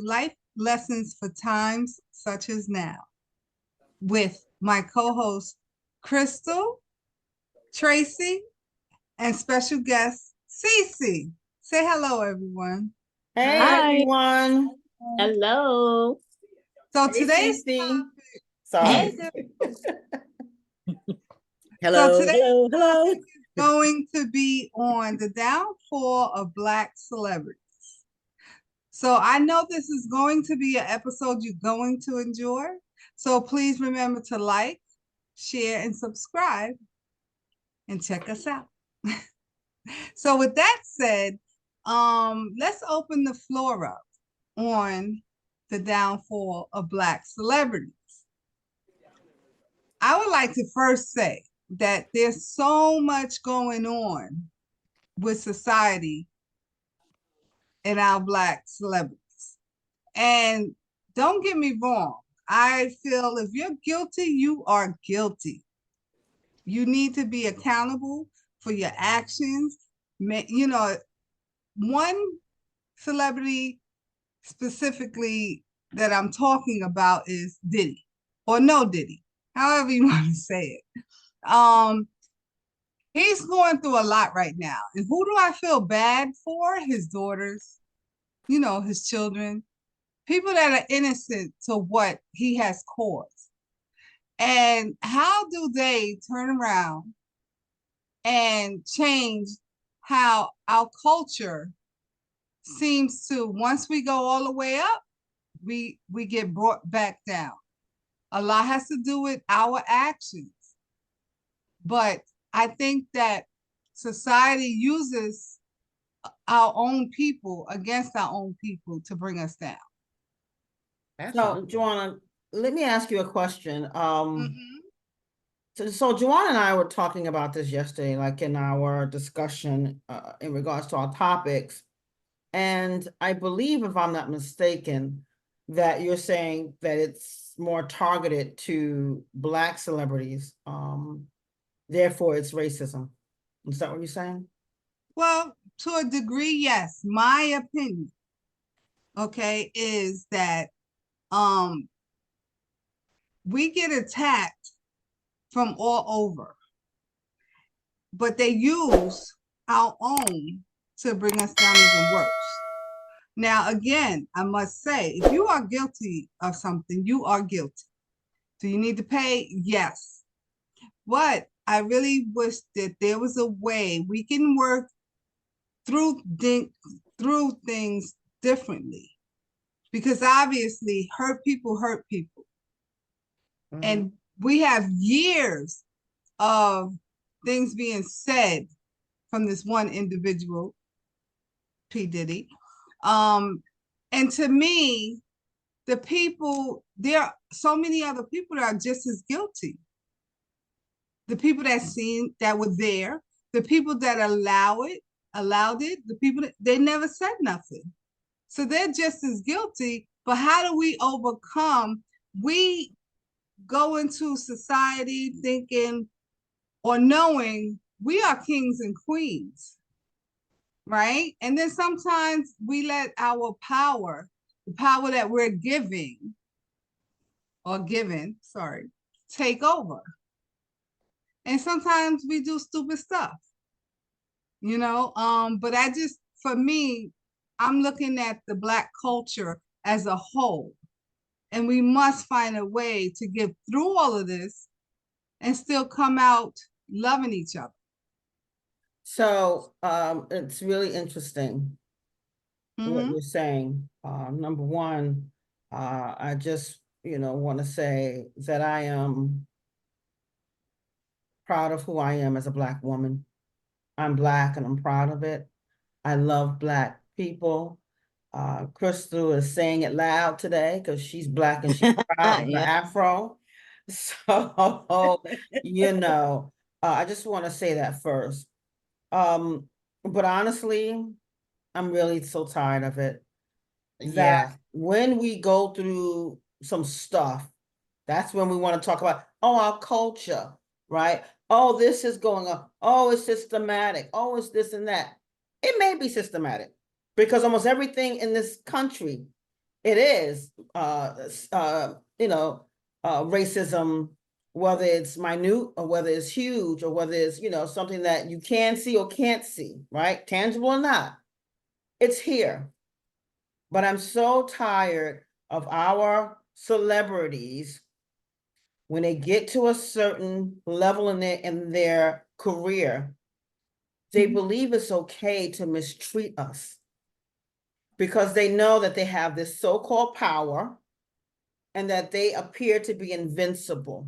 life lessons for times such as now with my co-host Crystal, Tracy, and special guest Cece. Say hello, everyone. Hey Hi. everyone. Hello. So Hey today's Cece. Hey, Sorry. so Hello. today's Hello. Hello. topic is going to be on the downfall of Black celebrities. So I know this is going to be an episode you're going to enjoy. So please remember to like, share, and subscribe, and check us out. So with that said, let's open the floor up on the downfall of Black celebrities. I would like to first say that there's so much going on with society and our Black celebrities. And don't get me wrong, I feel if you're guilty, you are guilty. You need to be accountable for your actions. You know, one celebrity specifically that I'm talking about is Diddy or no Diddy, however you want to say it. He's going through a lot right now. And who do I feel bad for? His daughters, his children, people that are innocent to what he has caused. And how do they turn around and change how our culture seems to, once we go all the way up, we get brought back down. A lot has to do with our actions. But I think that society uses our own people against our own people to bring us down. So Joanna, let me ask you a question. Mhm. So Joanna and I were talking about this yesterday, like in our discussion in regards to our topics. And I believe, if I'm not mistaken, that you're saying that it's more targeted to Black celebrities. Therefore, it's racism. Is that what you're saying? Well, to a degree, yes. My opinion, okay, is that um we get attacked from all over, but they use our own to bring us down even worse. Now, again, I must say, if you are guilty of something, you are guilty. Do you need to pay? Yes. But I really wish that there was a way we can work through things differently, because obviously hurt people hurt people. Mhm. And we have years of things being said from this one individual, P. Diddy. And to me, there are so many other people that are just as guilty. The people that were there, the people that allowed it, the people that they never said nothing. So they're just as guilty. But how do we overcome? We go into society thinking or knowing we are kings and queens, right? And then sometimes we let our power, the power that we're giving or given, sorry, take over. And sometimes we do stupid stuff, but for me, I'm looking at the Black culture as a whole. And we must find a way to get through all of this and still come out loving each other. So it's really interesting what Mm-hmm. you're saying. Number one, I just want to say that I am proud of who I am as a Black woman. I'm Black and I'm proud of it. I love Black people. Crystal is saying it loud today because she's Black and she's proud of the Afro. So, I just want to say that first. But honestly, I'm really so tired of it. That when we go through some stuff, that's when we want to talk about, our culture, right? Oh, this is going on. Oh, it's systematic. Oh, it's this and that. It may be systematic because almost everything in this country It is, racism, whether it's minute or whether it's huge or whether it's, something that you can see or can't see, right? Tangible or not, it's here. But I'm so tired of our celebrities when they get to a certain level in their career, they believe it's okay to mistreat us because they know that they have this so-called power and that they appear to be invincible.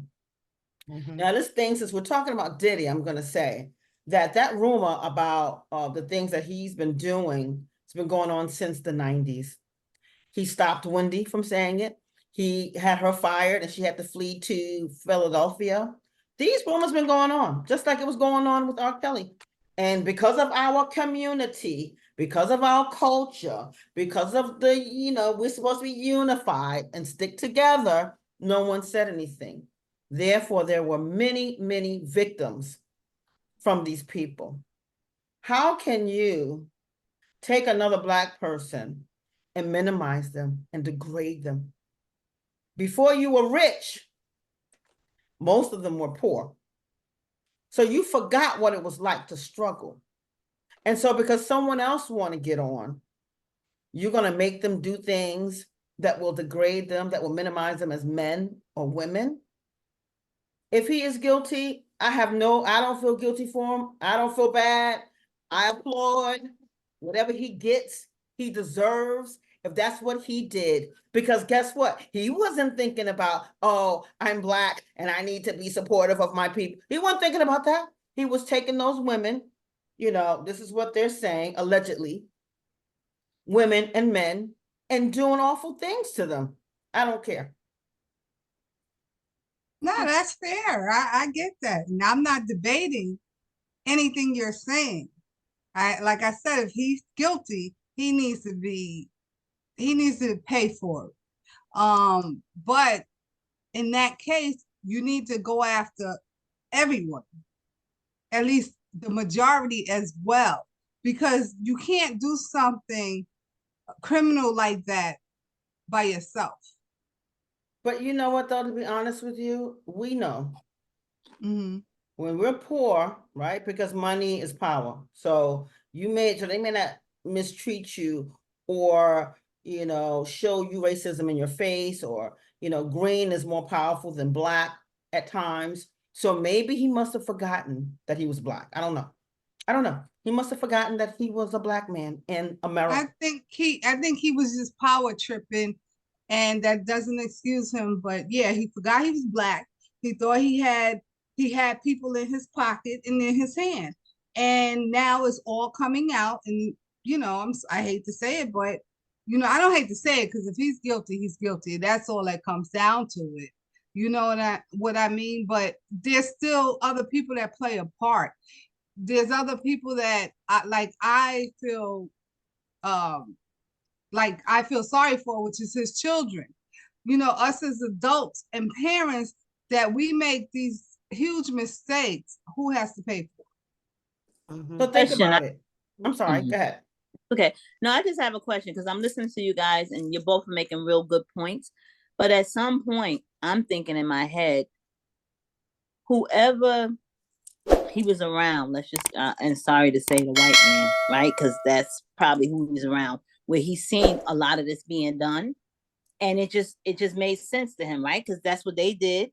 Now, this thing, since we're talking about Diddy, I'm going to say that rumor about the things that he's been doing, it's been going on since the 90s. He stopped Wendy from saying it. He had her fired and she had to flee to Philadelphia. These rumors been going on, just like it was going on with R. Kelly. And because of our community, because of our culture, because of we're supposed to be unified and stick together, no one said anything. Therefore, there were many, many victims from these people. How can you take another Black person and minimize them and degrade them? Before you were rich, most of them were poor. So you forgot what it was like to struggle. And so because someone else want to get on, you're going to make them do things that will degrade them, that will minimize them as men or women. If he is guilty, I don't feel guilty for him. I don't feel bad. I applaud whatever he gets, he deserves, if that's what he did. Because guess what? He wasn't thinking about, oh, I'm Black and I need to be supportive of my people. He wasn't thinking about that. He was taking those women, this is what they're saying, allegedly, women and men, and doing awful things to them. I don't care. No, that's fair. I get that. And I'm not debating anything you're saying. Like I said, if he's guilty, he needs to pay for it. But in that case, you need to go after everyone, at least the majority as well, because you can't do something criminal like that by yourself. But you know what, though, to be honest with you, we know Mm-hmm. when we're poor, right? Because money is power. So they may not mistreat you or, show you racism in your face, or, green is more powerful than Black at times. So maybe he must have forgotten that he was Black. I don't know. He must have forgotten that he was a Black man in America. I think he was just power tripping, and that doesn't excuse him. But yeah, he forgot he was Black. He thought he had people in his pocket and in his hand, and now it's all coming out. And I hate to say it, but I don't hate to say it, because if he's guilty, he's guilty. That's all that comes down to it. You know what I mean? But there's still other people that play a part. There's other people that I feel I feel sorry for, which is his children. Us as adults and parents, that we make these huge mistakes. Who has to pay for it? So think about it. I'm sorry, go ahead. Okay. No, I just have a question, because I'm listening to you guys and you're both making real good points. But at some point, I'm thinking in my head, whoever he was around, let's just, and sorry to say the white man, right? Because that's probably who he was around, where he's seen a lot of this being done. And it just made sense to him, right? Because that's what they did.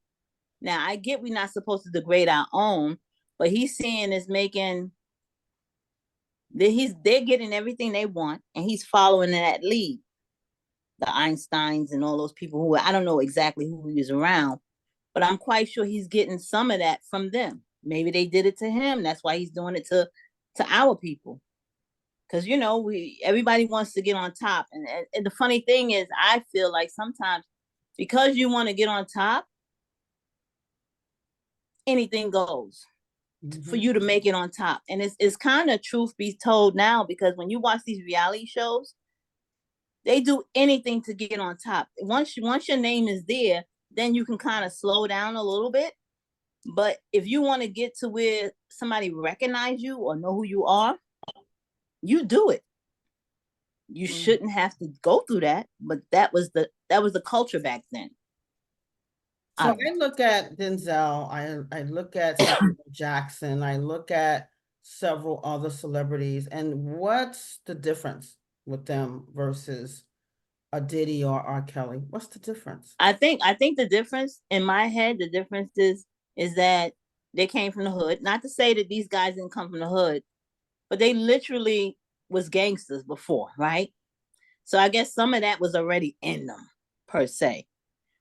Now, I get we're not supposed to degrade our own, but he's seeing is making, they're getting everything they want, and he's following that lead. The Einsteins and all those people who, I don't know exactly who he was around, but I'm quite sure he's getting some of that from them. Maybe they did it to him. That's why he's doing it to our people. Because, everybody wants to get on top. And the funny thing is, I feel like sometimes because you want to get on top, anything goes for you to make it on top. And it's kind of truth be told now, because when you watch these reality shows, they do anything to get on top. Once your name is there, then you can kind of slow down a little bit. But if you want to get to where somebody recognize you or know who you are, you do it. You shouldn't have to go through that, but that was the culture back then. So I look at Denzel, I look at Samuel Jackson, I look at several other celebrities, and what's the difference with them versus a Diddy or R. Kelly? What's the difference? I think the difference in my head, the difference is that they came from the hood. Not to say that these guys didn't come from the hood, but they literally was gangsters before, right? So I guess some of that was already in them, per se.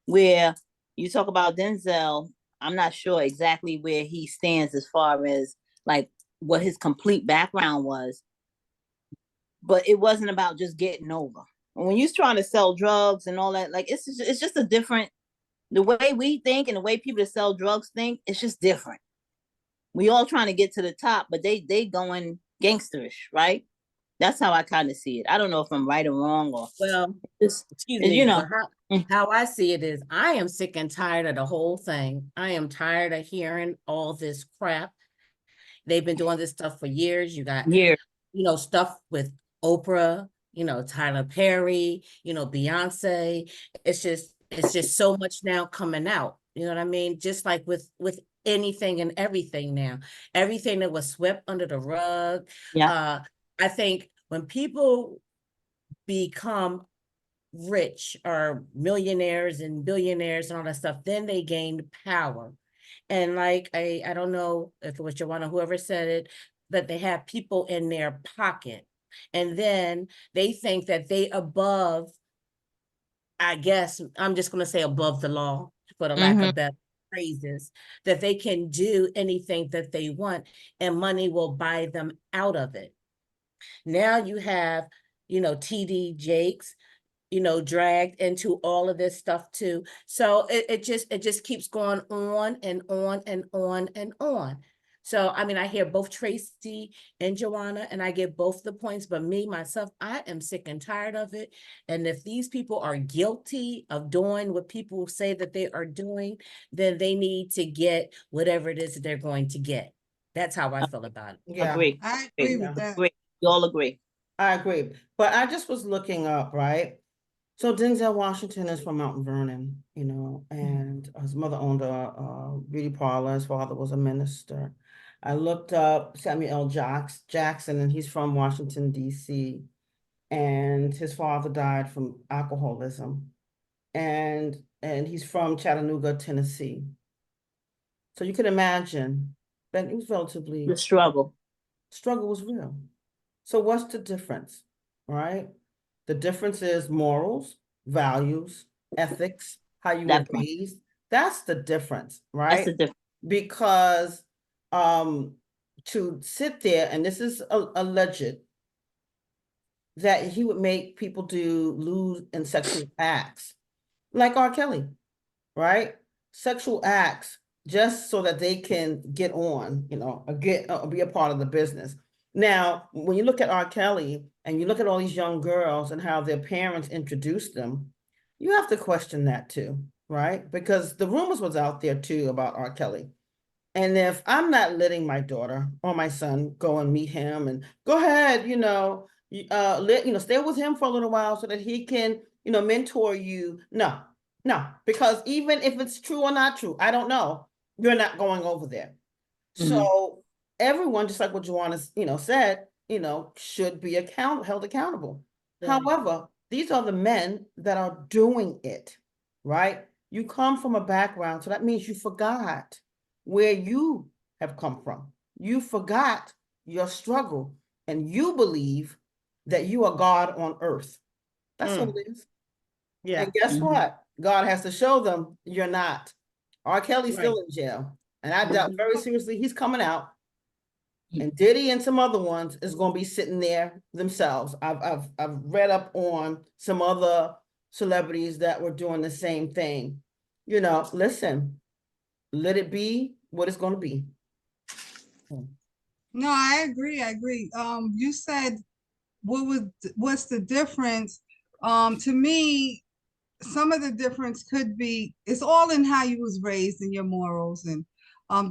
Where you talk about Denzel, I'm not sure exactly where he stands as far as like what his complete background was, but it wasn't about just getting over. And when you're trying to sell drugs and all that, like it's just a different, the way we think and the way people that sell drugs think, it's just different. We all trying to get to the top, but they going gangsterish, right? That's how I kind of see it. I don't know if I'm right or wrong, or Well, just, excuse me, you know. but how I see it is I am sick and tired of the whole thing. I am tired of hearing all this crap. They've been doing this stuff for years. You got, Yeah. Stuff with Oprah, Tyler Perry, Beyonce. It's just so much now coming out. You know what I mean? Just like with anything and everything now. Everything that was swept under the rug. Yeah. I think when people become rich or millionaires and billionaires and all that stuff, then they gained power. And like, I don't know if it was Joanna, whoever said it, that they have people in their pocket. And then they think that they above, I guess, I'm just going to say above the law, for the lack of better phrases, that they can do anything that they want and money will buy them out of it. Now you have, TD Jakes, dragged into all of this stuff too. So it just keeps going on and on and on and on. So, I mean, I hear both Tracy and Joanna, and I get both the points, but me, myself, I am sick and tired of it. And if these people are guilty of doing what people say that they are doing, then they need to get whatever it is that they're going to get. That's how I feel about it. Yeah, Agree. I agree with that. Agree. You all agree. I agree. But I just was looking up, right? So Denzel Washington is from Mount Vernon, and his mother owned a beauty parlor. His father was a minister. I looked up Samuel L. Jackson, and he's from Washington, D.C. And his father died from alcoholism. And he's from Chattanooga, Tennessee. So you can imagine that it was relatively... The struggle was real. So what's the difference, right? The difference is morals, values, ethics, how you were raised. That's the difference, right? That's the difference. Because to sit there, and this is alleged, that he would make people do lewd and sexual acts, like R. Kelly, right? Sexual acts just so that they can get on, be a part of the business. Now, when you look at R. Kelly and you look at all these young girls and how their parents introduced them, you have to question that too, right? Because the rumors was out there too about R. Kelly. And if I'm not letting my daughter or my son go and meet him and go ahead, stay with him for a little while so that he can, mentor you. No, because even if it's true or not true, I don't know. You're not going over there. So everyone, just like what Joanna, said, should be held accountable. However, these are the men that are doing it, right? You come from a background, so that means you forgot where you have come from. You forgot your struggle, and you believe that you are God on earth. That's what it is. Yeah. And guess what? God has to show them you're not. R. Kelly's still in jail. And I doubt very seriously he's coming out. And Diddy and some other ones is going to be sitting there themselves. I've read up on some other celebrities that were doing the same thing. Listen, let it be what it's going to be. No, I agree. You said what's the difference? To me, some of the difference could be it's all in how you was raised and your morals and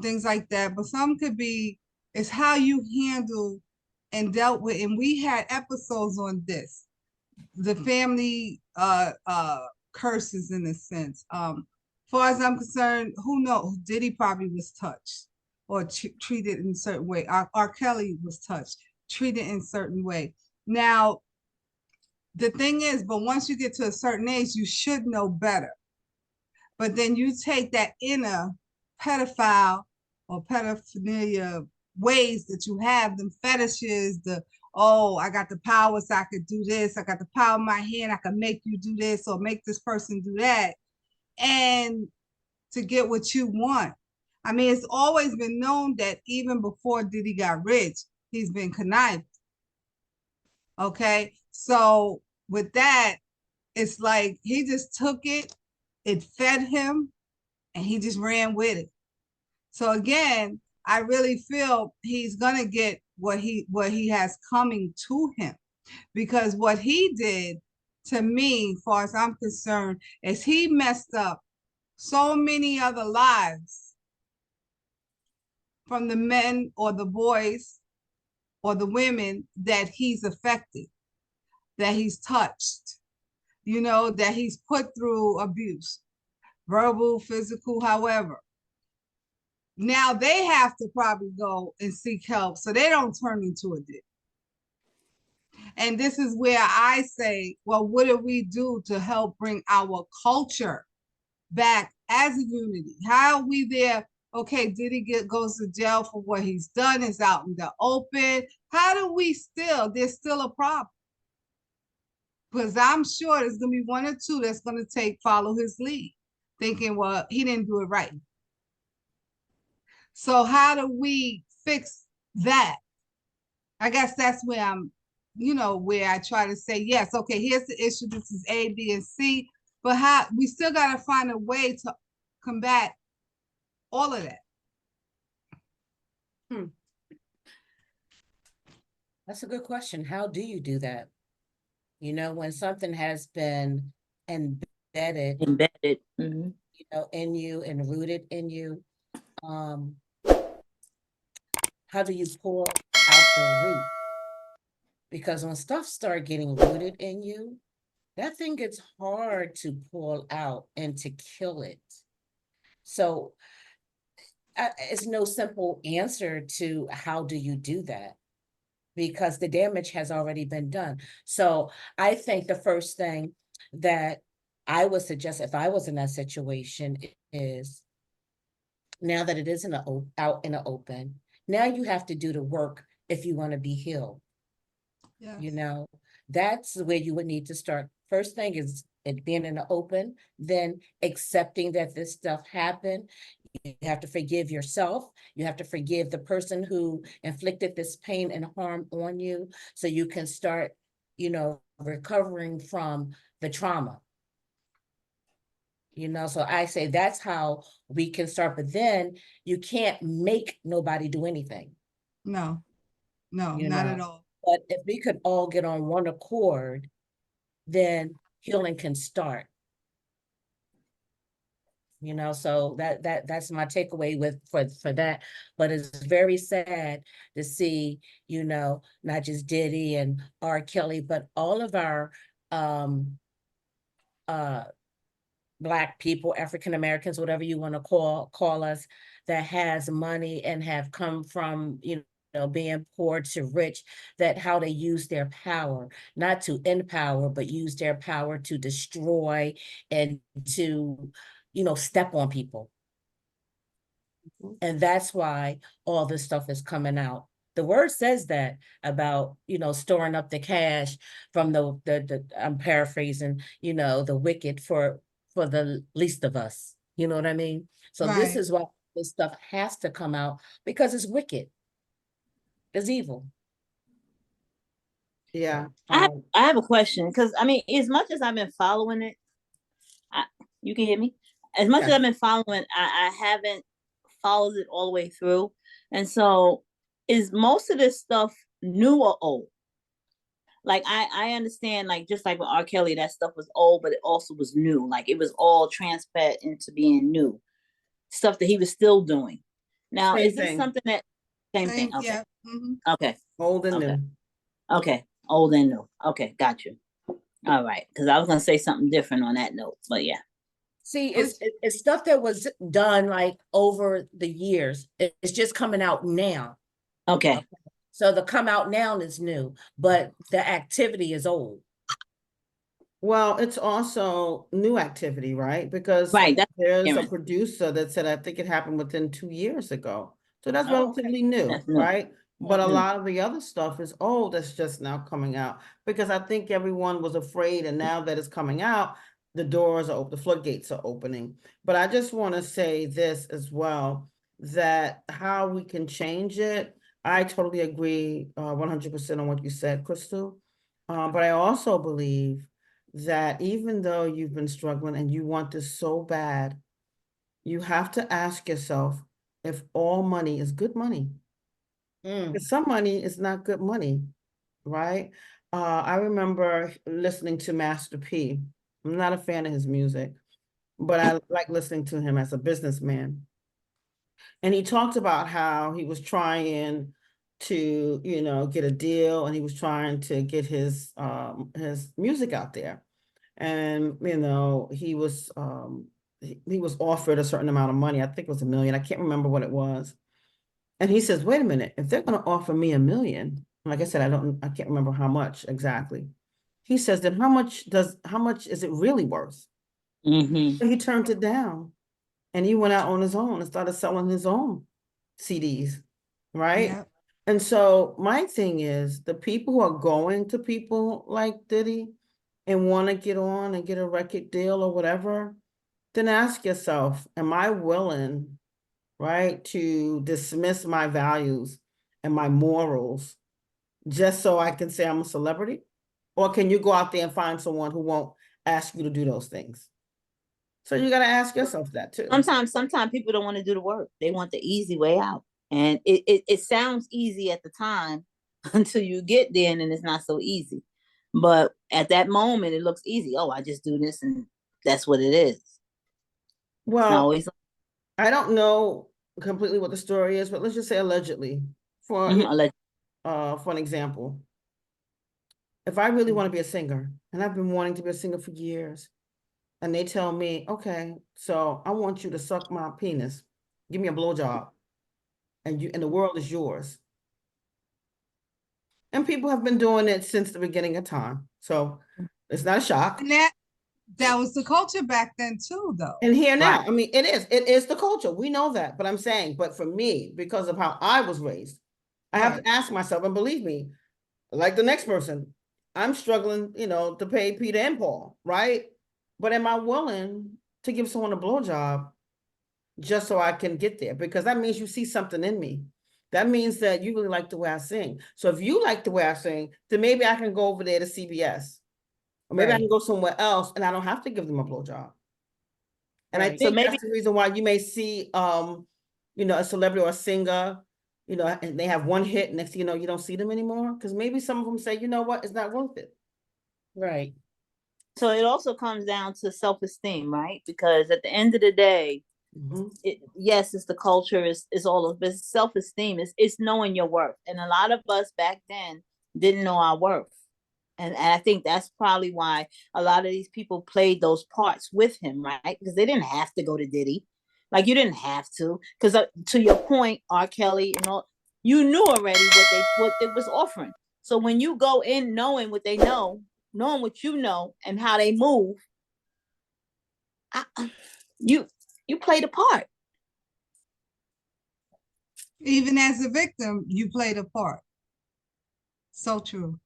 things like that. But some could be it's how you handle and dealt with. And we had episodes on this the family curses in a sense. Far as I'm concerned, who knows? Diddy probably was touched or treated in a certain way. R. Kelly was touched, treated in a certain way. Now, the thing is, but once you get to a certain age, you should know better. But then you take that inner pedophile or pedophilia ways that you have, them fetishes, oh, I got the power, so I could do this. I got the power in my hand. I can make you do this or make this person do that. And to get what you want. I mean, it's always been known that even before Diddy got rich, he's been conniving. Okay. So with that, it's like he just took it fed him, and he just ran with it. So again, I really feel he's gonna get what he has coming to him, because what he did to me, as far as I'm concerned, is he messed up so many other lives from the men or the boys or the women that he's affected, that he's touched, that he's put through abuse, verbal, physical, however. Now they have to probably go and seek help so they don't turn into a dick. And this is where I say, well, what do we do to help bring our culture back as a unity? How are we there? Okay, Diddy goes to jail for what he's done, is out in the open. How do we there's still a problem? Because I'm sure there's going to be one or two that's going to follow his lead, thinking, well, he didn't do it right. So how do we fix that? I guess that's where where I try to say, yes, okay, here's the issue. This is A, B, and C. But how we still got to find a way to combat all of that. That's a good question. How do you do that? When something has been embedded, Mm-hmm. In you and rooted in you, how do you pull out the root? Because when stuff start getting rooted in you, that thing gets hard to pull out and to kill it. So it's no simple answer to how do you do that, because the damage has already been done. So I think the first thing that I would suggest if I was in that situation is, now that it is out in the open, now you have to do the work if you want to be healed. Yes. That's where you would need to start. First thing is it being in the open, then accepting that this stuff happened. You have to forgive yourself. You have to forgive the person who inflicted this pain and harm on you, so you can start, recovering from the trauma. So I say that's how we can start, but then you can't make nobody do anything. No, not at all. But if we could all get on one accord, then healing can start. So that's my takeaway for that. But it's very sad to see, not just Diddy and R. Kelly, but all of our Black people, African Americans, whatever you want to call us, that has money and have come from, being poor to rich, that how they use their power, not to empower, but use their power to destroy and to, step on people. And that's why all this stuff is coming out. The word says that about, storing up the cash from the I'm paraphrasing, the wicked for the least of us. You know what I mean? So Right. This is why this stuff has to come out, because it's wicked. It's evil. Yeah. I have a question, because as much as I've been following it, you can hear me? As much as I've been following, I haven't followed it all the way through. And so is most of this stuff new or old? Like I understand, like just like with R. Kelly, that stuff was old, but it also was new. Like it was all transferred into being new stuff that he was still doing. Now, Same is this thing. something that same thing? Okay. Yeah. Mm-hmm. Okay. Old and Okay. new. Okay. Old and new. Okay, got you. All right, because I was gonna say something different on that note, but yeah. See, Which- it's stuff that was done like over the years. It's just coming out now. Okay. So the come out now is new, but the activity is old. Well, it's also new activity, right? Because Right, that's there's a different. producer that said, I think it happened within 2 years ago. So that's Oh, okay. relatively new, That's new. right? But a Mhm. lot of the other stuff is old that's just now coming out because I think everyone was afraid, and now that it's coming out, the doors are open, the floodgates are opening. But I just want to say this as well, that how we can change it. I totally agree 100% on what you said, Crystal. But I also believe that even though you've been struggling and you want this so bad, you have to ask yourself if all money is good money. Mm. Because some money is not good money, right? I remember listening to Master P. I'm not a fan of his music, but I like listening to him as a businessman. And he talked about how he was trying to, get a deal, and he was trying to get his music out there. And he was offered a certain amount of money. I think it was $1 million. I can't remember what it was. And he says, wait a minute, if they're going to offer me $1 million, like I said, I can't remember how much exactly. He says, then how much is it really worth? Mhm. So he turned it down, and he went out on his own and started selling his own CDs, right? Yeah. And so my thing is, the people who are going to people like Diddy and want to get on and get a record deal or whatever, then ask yourself, am I willing, right, to dismiss my values and my morals just so I can say I'm a celebrity? Or can you go out there and find someone who won't ask you to do those things? So you got to ask yourself that too. Sometimes people don't want to do the work. They want the easy way out. And it sounds easy at the time until you get there and then it's not so easy. But at that moment it looks easy. Oh, I just do this and that's what it is. It's not Well, always I don't know completely what the story is, but let's just say allegedly, for for an example. If I really want to be a singer, and I've been wanting to be a singer for years, and they tell me, okay, so I want you to suck my penis, give me a blowjob, and the world is yours. And people have been doing it since the beginning of time. So it's not a shock. And that was the culture back then too, though. And here now, Right. I mean, it is the culture. We know that, but I'm saying, but for me, because of how I was raised, I have to ask myself, and believe me, like the next person, I'm struggling, to pay Peter and Paul, right? But am I willing to give someone a blowjob just so I can get there? Because that means you see something in me. That means that you really like the way I sing. So if you like the way I sing, then maybe I can go over there to CBS, or maybe I can Right. go somewhere else, and I don't have to give them a blowjob. And I Right. So think maybe that's the reason why you may see, a celebrity or a singer, and they have one hit, next thing you know, you don't see them anymore. Because maybe some of them say, you know what, it's not worth it. Right. so it also comes down to self-esteem, right? Because at the end of the day, Mhm. yes, it's the culture, is all of, but self-esteem is knowing your worth. And a lot of us back then didn't know our worth. And I think that's probably why a lot of these people played those parts with him, right? Because they didn't have to go to Diddy. Like you didn't have to. Because to your point, R. Kelly and all, you knew already what they was offering. So when you go in knowing what they know, knowing what you know and how they move, you you play the part. Even as a victim, you played a part. So true.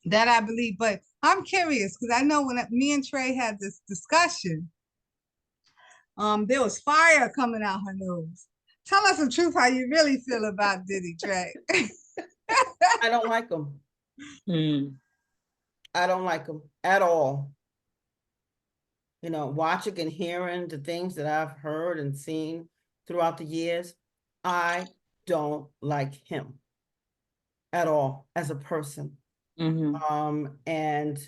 That I believe. But I'm curious because I know when me and Trey had this discussion, there was fire coming out her nose. Tell us the truth, how you really feel about Diddy, Trey. I don't like them. Mm. I don't like them at all. Watching and hearing the things that I've heard and seen throughout the years, I don't like him at all as a person. And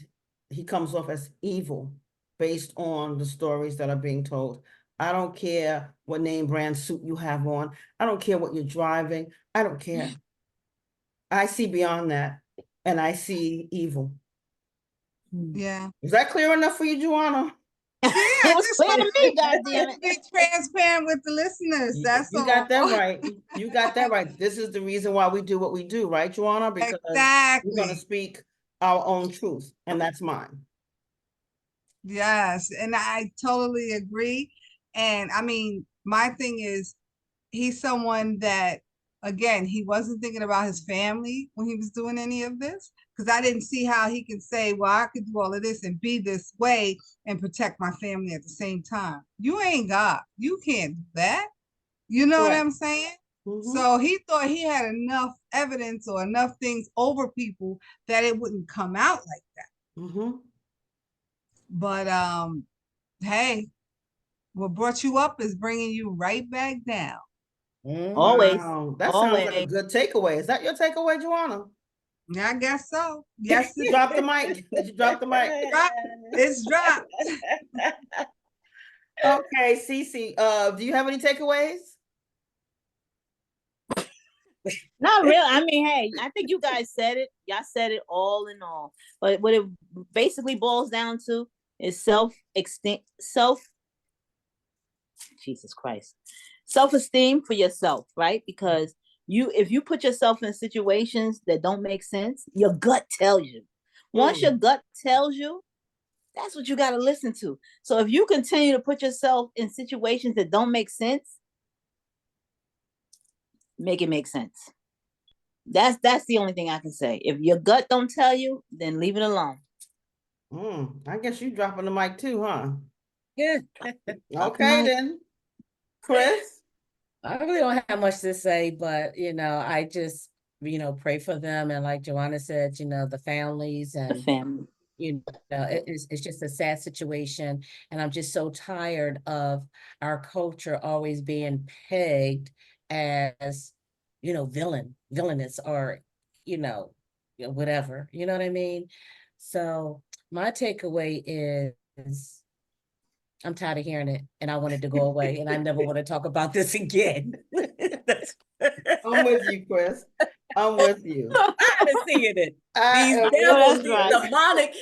he comes off as evil based on the stories that are being told. I don't care what name brand suit you have on. I don't care what you're driving. I don't care. I see beyond that, and I see evil. Yeah. Is that clear enough for you, Joanna? It was just clear to wanted me, goddammit. to be transparent with the listeners. That's You all. got that right. You got that right. This is the reason why we do what we do, right, Joanna? Because we're gonna Exactly. speak our own truth, and that's mine. Yes, and I totally agree. And I mean, my thing is, he's someone that, again, he wasn't thinking about his family when he was doing any of this. Because I didn't see how he can say, well, I could do all of this and be this way and protect my family at the same time. You ain't God. You can't do that. You know what Correct. I'm saying? Mhm. So he thought he had enough evidence or enough things over people that it wouldn't come out like that. Mhm. But hey, what brought you up is bringing you right back down. Always. Wow, that sounds like a Always. good takeaway. Is that your takeaway, Joanna? Yeah, I guess so. Yes, You dropped the mic. Did you drop the mic? it's dropped. Okay, Cece, do you have any takeaways? Not real. I mean, hey, I think you guys said it. Y'all said it all in all. But what it basically boils down to is Jesus Christ. Self-esteem for yourself, right? Because if you put yourself in situations that don't make sense, your gut tells you. Once your gut tells you, that's what you got to listen to. So if you continue to put yourself in situations that don't make sense, make it make sense. That's the only thing I can say. If your gut don't tell you, then leave it alone. I guess you dropping the mic too, huh? Yeah. Okay then. Chris? I really don't have much to say, but I just, pray for them. And like Joanna said, the families The and family. it's just a sad situation. And I'm just so tired of our culture always being pegged as, villainous or, whatever, you know what I mean? So my takeaway is I'm tired of hearing it and I want it to go away and I never want to talk about this again. I'm with you, Chris. I'm with you. I'm tired of seeing it. I These am devils, with these you. demonic,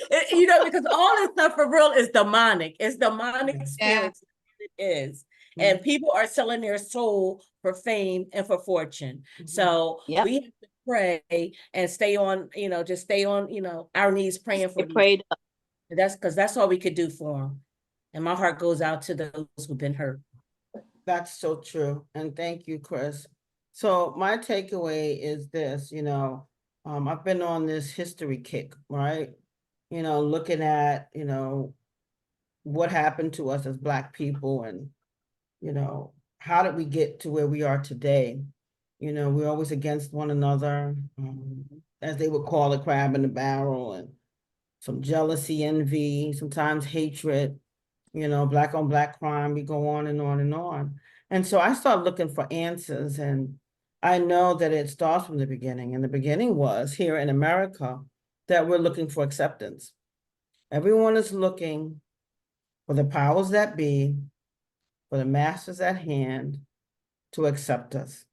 because all this stuff for real is demonic. It's demonic spirits. It is. And people are selling their soul for fame and for fortune. So Yep. we have to pray and stay on, just stay on, our knees praying for these. Prayed up. That's because that's all we could do for them. And my heart goes out to those who've been hurt. That's so true. And thank you, Chris. So my takeaway is this, I've been on this history kick, right? Looking at, what happened to us as Black people and, how did we get to where we are today? We're always against one another, as they would call it, crab in the barrel, and some jealousy, envy, sometimes hatred, Black on Black crime. We go on and on and on. And so I started looking for answers, and I know that it starts from the beginning. And the beginning was here in America that we're looking for acceptance. Everyone is looking for the powers that be, for the masters at hand to accept us.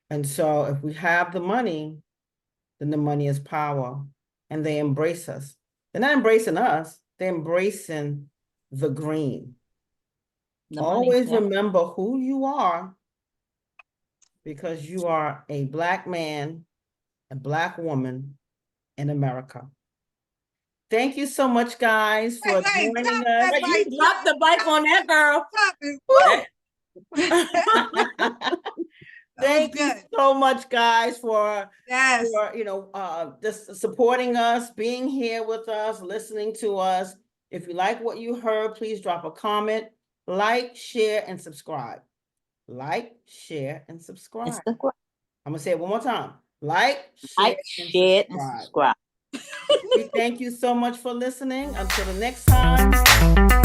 And so if we have the money, then the money is power, and they embrace us. They're not embracing us, they're embracing the green. Always remember who you are, because you are a Black man, a Black woman in America. Thank you so much, guys, for joining us. You dropped the mic on that, girl. Thank you so much, guys, for Yes. just supporting us, being here with us, listening to us. If you like what you heard, please drop a comment, like, share, and subscribe. Like, share, and subscribe. I'm gonna say it one more time. Like, share, and subscribe. We thank you so much for listening. Until the next time.